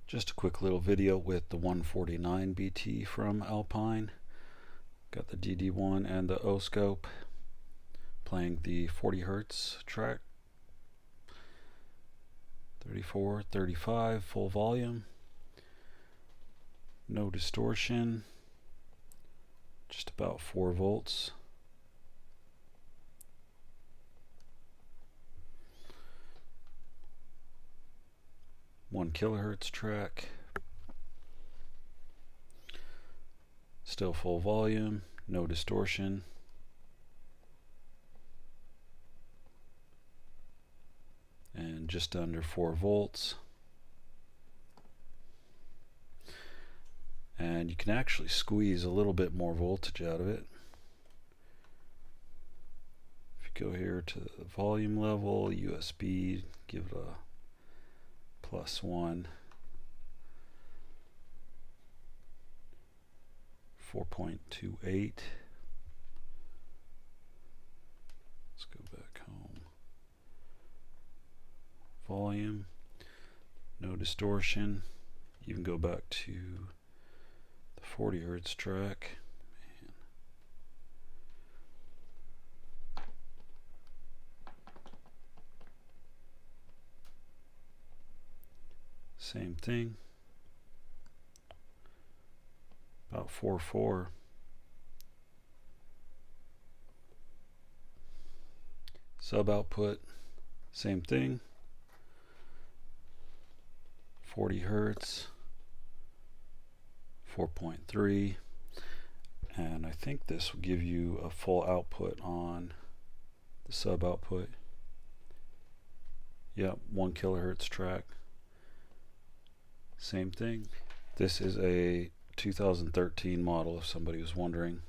Just a quick little video with the 149 BT from Alpine. Got the DD1 and the Oscilloscope playing the 40 Hertz track. 34, 35, full volume. No distortion. Just about 4 volts. One kilohertz track, still full volume, no distortion, and just under 4 volts. And you can actually squeeze a little bit more voltage out of it. If you go here to the volume level, USB, give it a +1, 4.28. Let's go back home. Volume, no distortion. You can go back to the 40 Hertz track. Same thing, about 4.4. Sub output, same thing, 40 Hertz, 4.3, and I think this will give you a full output on the sub output. Yep, 1 kilohertz track. Same thing. This is a 2013 model if somebody was wondering.